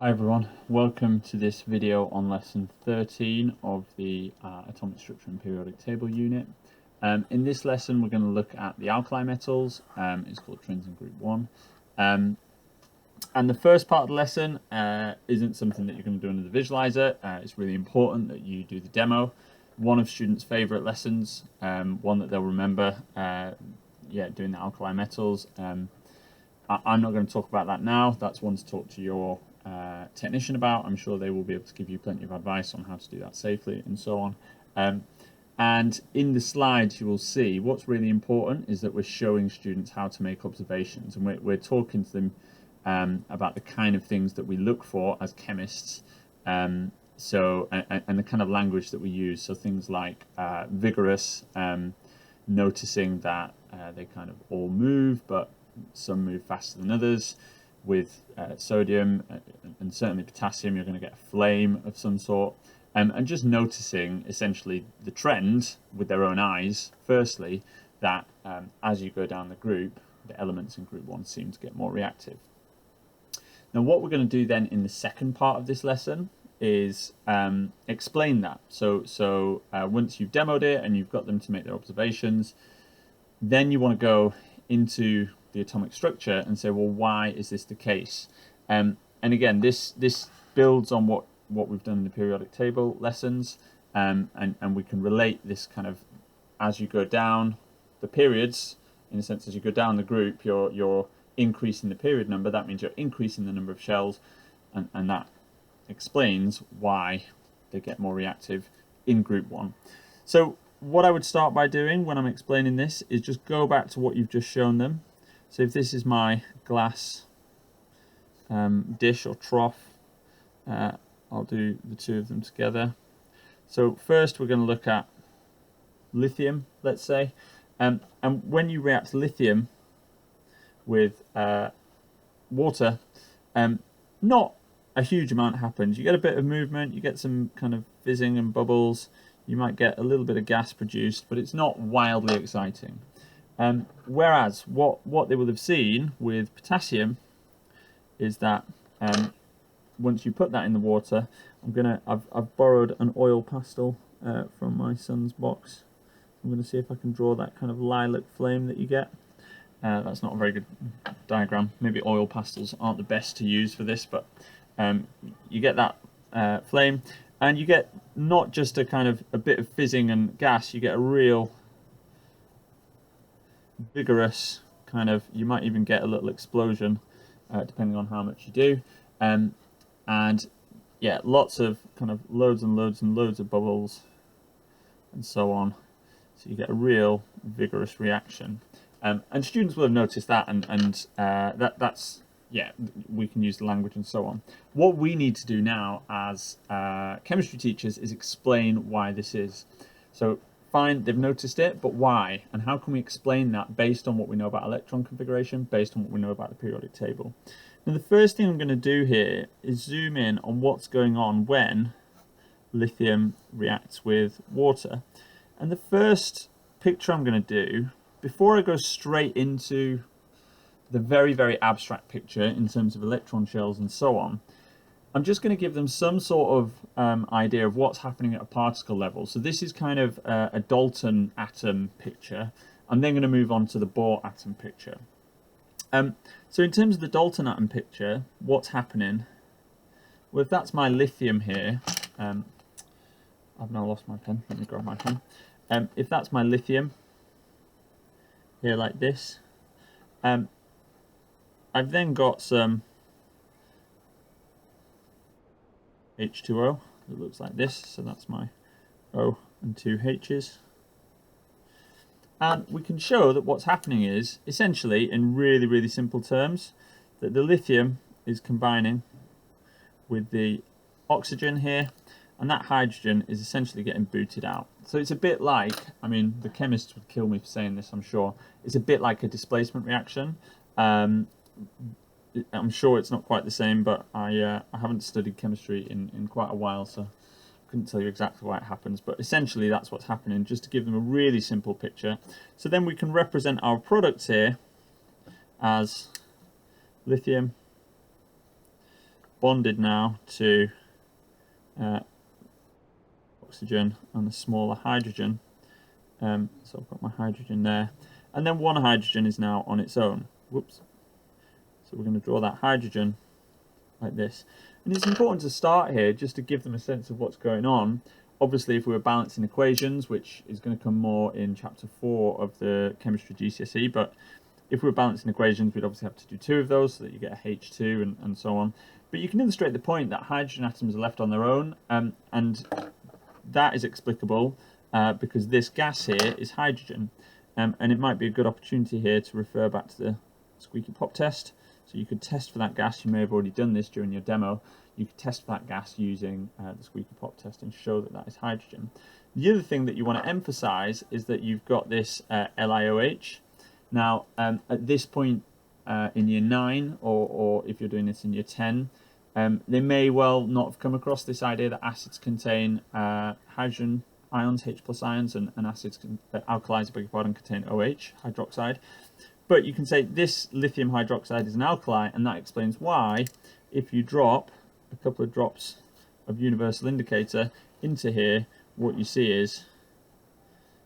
Hi everyone, welcome to this video on lesson 13 of the atomic structure and periodic table unit. In this lesson we're going to look at the alkali metals. It's called Trins in Group 1. And the first part of the lesson isn't something that you're going to do under the visualizer. It's really important that you do the demo. One of students' favourite lessons, one that they'll remember, doing the alkali metals. I'm not going to talk about that now. That's one to talk to your technician about. I'm sure they will be able to give you plenty of advice on how to do that safely and so on. And in the slides you will see what's really important is that we're showing students how to make observations, and we're talking to them about the kind of things that we look for as chemists, and the kind of language that we use. So things like vigorous, noticing that they kind of all move, but some move faster than others. With sodium and certainly potassium, you're going to get a flame of some sort, and just noticing essentially the trend with their own eyes, firstly, that as you go down the group, the elements in group 1 seem to get more reactive. Now what we're going to do then in the second part of this lesson is explain that. So once you've demoed it and you've got them to make their observations, then you want to go into the atomic structure and say, well, why is this the case? And again, this builds on what we've done in the periodic table lessons, and we can relate this kind of as you go down the periods. In a sense, as you go down the group, you're increasing the period number. That means you're increasing the number of shells, and that explains why they get more reactive in group 1. So what I would start by doing when I'm explaining this is just go back to what you've just shown them. So if this is my glass dish or trough, I'll do the two of them together. So first we're going to look at lithium, let's say. And when you react lithium with water, not a huge amount happens. You get a bit of movement, you get some kind of fizzing and bubbles, you might get a little bit of gas produced, but it's not wildly exciting. Whereas what they will have seen with potassium is that once you put that in the water, I've borrowed an oil pastel from my son's box. I'm going to see if I can draw that kind of lilac flame that you get. That's not a very good diagram. Maybe oil pastels aren't the best to use for this, but you get that flame, and you get not just a bit of fizzing and gas, you get a real vigorous kind of, you might even get a little explosion depending on how much you do, and yeah, lots of kind of loads and loads and loads of bubbles and so on. So you get a real vigorous reaction, and students will have noticed that, and that's, yeah, we can use the language and so on. What we need to do now as chemistry teachers is explain why this is. So fine, they've noticed it, but why? And how can we explain that based on what we know about electron configuration, based on what we know about the periodic table? Now the first thing I'm going to do here is zoom in on what's going on when lithium reacts with water. And the first picture I'm going to do, before I go straight into the very, very abstract picture in terms of electron shells and so on, I'm just going to give them some sort of idea of what's happening at a particle level. So this is kind of a Dalton atom picture. I'm then going to move on to the Bohr atom picture. So in terms of the Dalton atom picture, what's happening? Well, if that's my lithium here, I've now lost my pen. Let me grab my pen. If that's my lithium here like this, I've then got some H2O that looks like this, so that's my O and two H's. And we can show that what's happening is, essentially, in really, really simple terms, that the lithium is combining with the oxygen here, and that hydrogen is essentially getting booted out. So it's a bit like, I mean, the chemists would kill me for saying this, I'm sure, it's a bit like a displacement reaction. I'm sure it's not quite the same, but I haven't studied chemistry in quite a while, so I couldn't tell you exactly why it happens. But essentially that's what's happening, just to give them a really simple picture. So then we can represent our products here as lithium bonded now to oxygen and a smaller hydrogen. So I've got my hydrogen there, and then one hydrogen is now on its own. Whoops. So we're going to draw that hydrogen like this. And it's important to start here just to give them a sense of what's going on. Obviously, if we were balancing equations, which is going to come more in chapter 4 of the chemistry GCSE, but if we were balancing equations, we'd obviously have to do 2 of those so that you get a H2 and so on. But you can illustrate the point that hydrogen atoms are left on their own, and that is explicable because this gas here is hydrogen. And it might be a good opportunity here to refer back to the squeaky pop test. So you could test for that gas. You may have already done this during your demo. You could test for that gas using the squeaky pop test and show that that is hydrogen. The other thing that you want to emphasize is that you've got this LiOH. Now, at this point in year 9, or if you're doing this in year 10, they may well not have come across this idea that acids contain hydrogen ions, H+ ions, and acids, alkalis, I beg your pardon, contain OH, hydroxide. But you can say this lithium hydroxide is an alkali, and that explains why if you drop a couple of drops of universal indicator into here, what you see is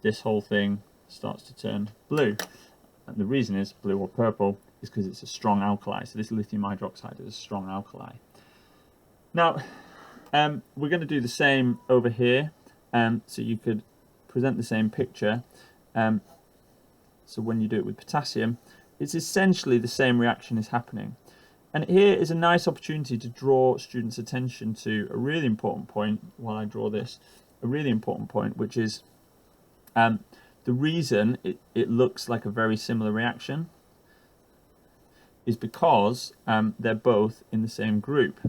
this whole thing starts to turn blue. And the reason is blue or purple is because it's a strong alkali. So this lithium hydroxide is a strong alkali. Now, we're going to do the same over here. So you could present the same picture. So when you do it with potassium, it's essentially the same reaction is happening. And here is a nice opportunity to draw students' attention to a really important point while I draw this, a really important point, which is the reason it looks like a very similar reaction is because they're both in the same group.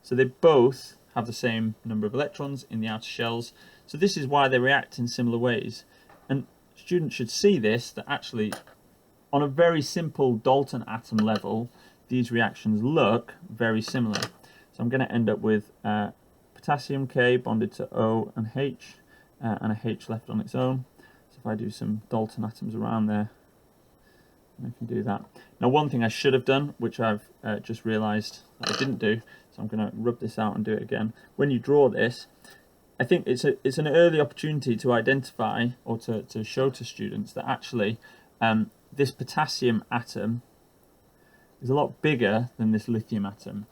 So they both have the same number of electrons in the outer shells. So this is why they react in similar ways. And students should see this, that actually on a very simple Dalton atom level, these reactions look very similar. So I'm going to end up with potassium K bonded to O and H, and a H left on its own. So if I do some Dalton atoms around there, I can do that. Now, one thing I should have done, which I've just realized that I didn't do, so I'm going to rub this out and do it again. When you draw this, I think it's an early opportunity to identify or to show to students that actually this potassium atom is a lot bigger than this lithium atom.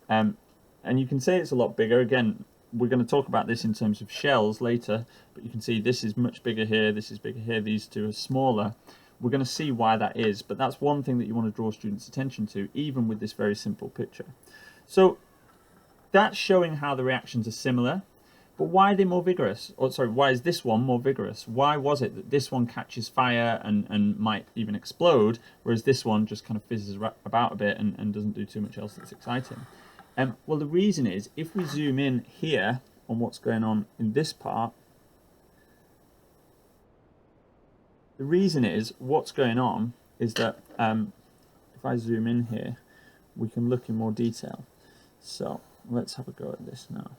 And you can say it's a lot bigger. Again, we're going to talk about this in terms of shells later, but you can see this is much bigger here, this is bigger here, these two are smaller. We're going to see why that is, but that's one thing that you want to draw students' attention to, even with this very simple picture. So that's showing how the reactions are similar, but why are they more vigorous? Or sorry, why is this one more vigorous? Why was it that this one catches fire and might even explode, whereas this one just kind of fizzes about a bit and doesn't do too much else that's exciting? Well, the reason is, if we zoom in here on what's going on in this part, the reason is, what's going on is that if I zoom in here, we can look in more detail. So let's have a go at this now.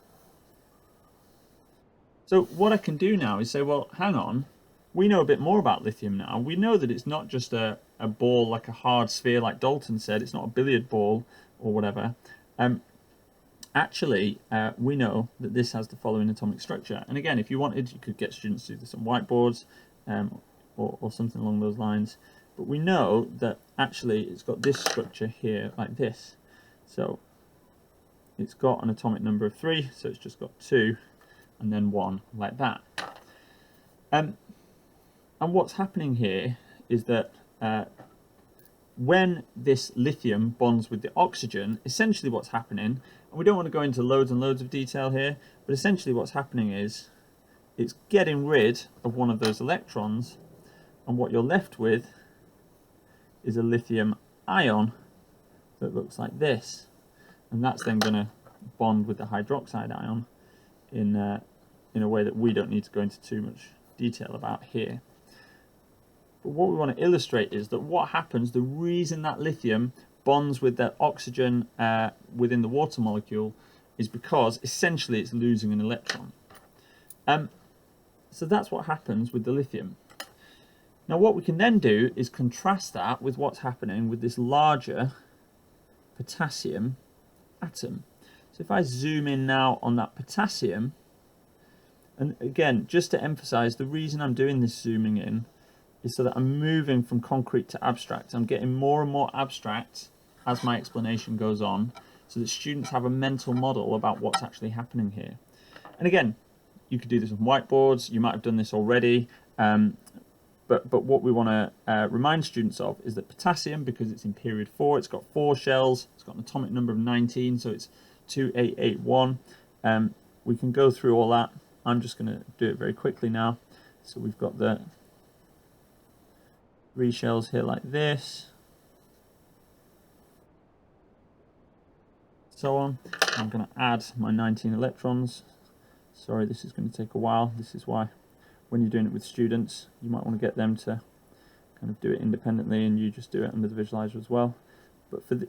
So what I can do now is say, well, hang on, we know a bit more about lithium now. We know that it's not just a ball, like a hard sphere, like Dalton said. It's not a billiard ball or whatever. Actually, we know that this has the following atomic structure. And again, if you wanted, you could get students to do this on whiteboards or something along those lines. But we know that actually it's got this structure here like this. So it's got an atomic number of 3, so it's just got 2 and then 1 like that. And what's happening here is that when this lithium bonds with the oxygen, essentially what's happening, and we don't want to go into loads and loads of detail here, but essentially what's happening is it's getting rid of one of those electrons, and what you're left with is a lithium ion that looks like this, and that's then going to bond with the hydroxide ion in a way that we don't need to go into too much detail about here. But what we want to illustrate is that what happens, the reason that lithium bonds with the oxygen within the water molecule is because essentially it's losing an electron. So that's what happens with the lithium. Now what we can then do is contrast that with what's happening with this larger potassium atom. So if I zoom in now on that potassium, and again, just to emphasize, the reason I'm doing this zooming in is so that I'm moving from concrete to abstract. I'm getting more and more abstract as my explanation goes on, so that students have a mental model about what's actually happening here. And again, you could do this on whiteboards, you might have done this already, but what we want to remind students of is that potassium, because it's in period 4, it's got 4 shells, it's got an atomic number of 19, so it's 2881. We can go through all that. I'm just going to do it very quickly now. So we've got the 3 shells here like this, so on. I'm going to add my 19 electrons. Sorry, this is going to take a while. This is why when you're doing it with students, you might want to get them to kind of do it independently and you just do it under the visualizer as well. But for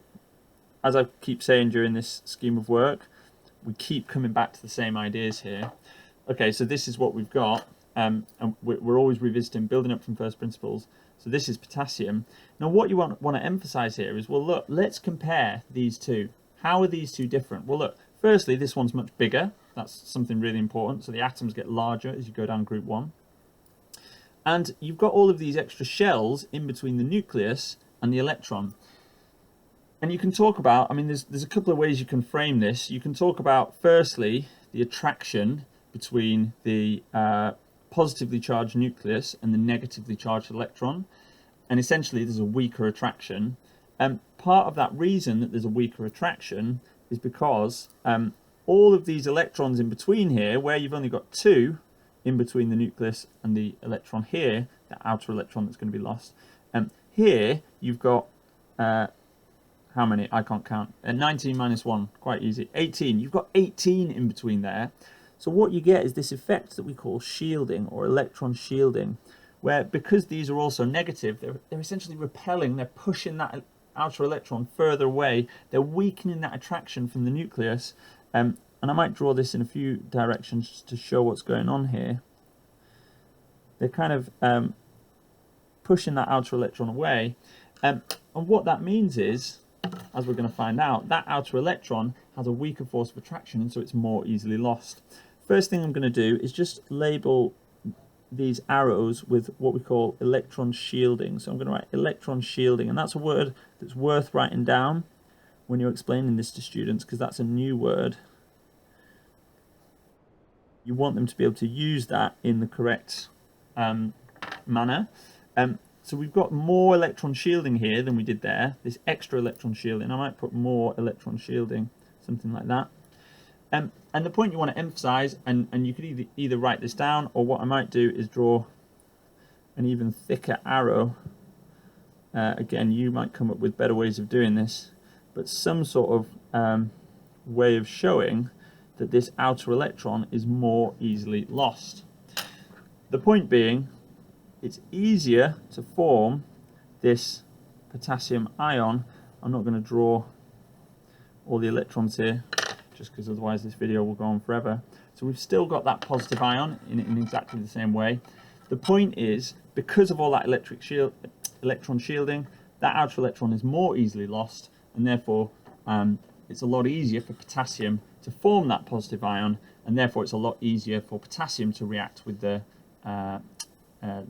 as I keep saying during this scheme of work, we keep coming back to the same ideas here. Okay, so this is what we've got, and we're always revisiting, building up from first principles. So this is potassium. Now what you want to emphasize here is, well, look, let's compare these two. How are these two different? Well, look, firstly, this one's much bigger. That's something really important. So the atoms get larger as you go down group 1. And you've got all of these extra shells in between the nucleus and the electron. And you can talk about, I mean, there's a couple of ways you can frame this. You can talk about, firstly, the attraction between the positively charged nucleus and the negatively charged electron. And essentially, there's a weaker attraction. Part of that reason that there's a weaker attraction is because all of these electrons in between here, where you've only got 2 in between the nucleus and the electron here, the outer electron that's going to be lost. Here, you've got, how many? I can't count. 19 minus 1, quite easy. 18. You've got 18 in between there. So what you get is this effect that we call shielding, or electron shielding, where because these are also negative, they're essentially repelling, they're pushing that outer electron further away, they're weakening that attraction from the nucleus. And I might draw this in a few directions to show what's going on here. They're kind of pushing that outer electron away. And what that means is, as we're going to find out, that outer electron has a weaker force of attraction, and so it's more easily lost. First thing I'm going to do is just label these arrows with what we call electron shielding. So I'm going to write electron shielding, and that's a word that's worth writing down when you're explaining this to students, because that's a new word. You want them to be able to use that in the correct manner. So we've got more electron shielding here than we did there, this extra electron shielding. I might put more electron shielding, something like that. And the point you want to emphasize, and you could either write this down, or what I might do is draw an even thicker arrow. Again, you might come up with better ways of doing this, but some sort of way of showing that this outer electron is more easily lost. The point being, it's easier to form this potassium ion. I'm not going to draw all the electrons here, just because otherwise this video will go on forever. So we've still got that positive ion in exactly the same way. The point is, because of all that electron shielding, that outer electron is more easily lost, and therefore it's a lot easier for potassium to form that positive ion, and therefore it's a lot easier for potassium to react with the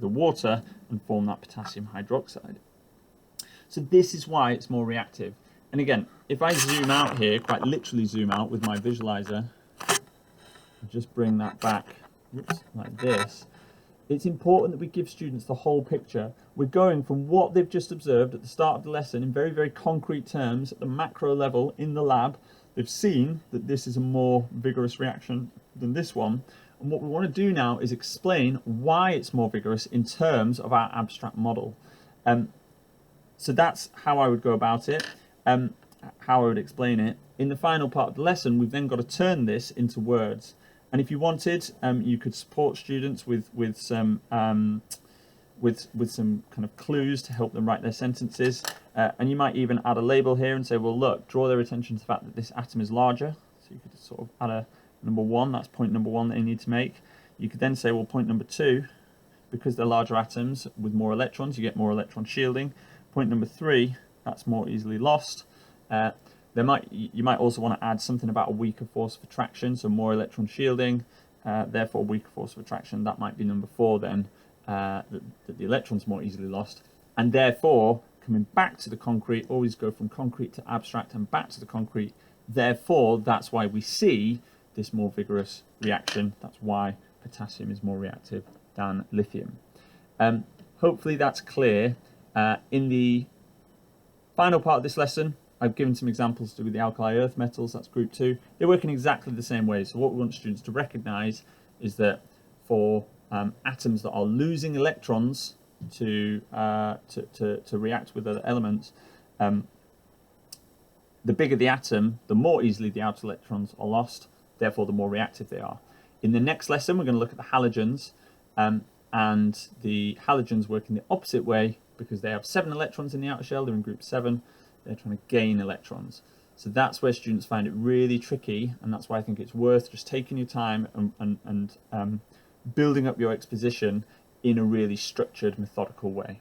water and form that potassium hydroxide. So this is why it's more reactive. And again, if I zoom out here, quite literally zoom out with my visualizer, just bring that back, oops, like this, it's important that we give students the whole picture. We're going from what they've just observed at the start of the lesson in very, very concrete terms at the macro level in the lab. They've seen that this is a more vigorous reaction than this one. And what we want to do now is explain why it's more vigorous in terms of our abstract model. So that's how I would go about it, how I would explain it. In the final part of the lesson, we've then got to turn this into words. And if you wanted, you could support students with some kind of clues to help them write their sentences. And you might even add a label here and say, well, look, draw their attention to the fact that this atom is larger. So you could sort of add a number 1, that's point number 1 that you need to make. You could then say, well, point number 2, because they're larger atoms with more electrons, you get more electron shielding. Point number 3, that's more easily lost. You might also want to add something about a weaker force of attraction, so more electron shielding, therefore weaker force of attraction. That might be number 4 then, that the electron's more easily lost. And therefore, coming back to the concrete, always go from concrete to abstract and back to the concrete. Therefore, that's why we see this more vigorous reaction. That's why potassium is more reactive than lithium. Hopefully that's clear. In the final part of this lesson, I've given some examples to do with the alkali earth metals, that's group 2. They work in exactly the same way. So what we want students to recognize is that for atoms that are losing electrons to react with other elements, the bigger the atom, the more easily the outer electrons are lost, therefore the more reactive they are. In the next lesson, we're going to look at the halogens, and the halogens work in the opposite way because they have 7 electrons in the outer shell, they're in group 7, they're trying to gain electrons. So that's where students find it really tricky, and that's why I think it's worth just taking your time and building up your exposition in a really structured, methodical way.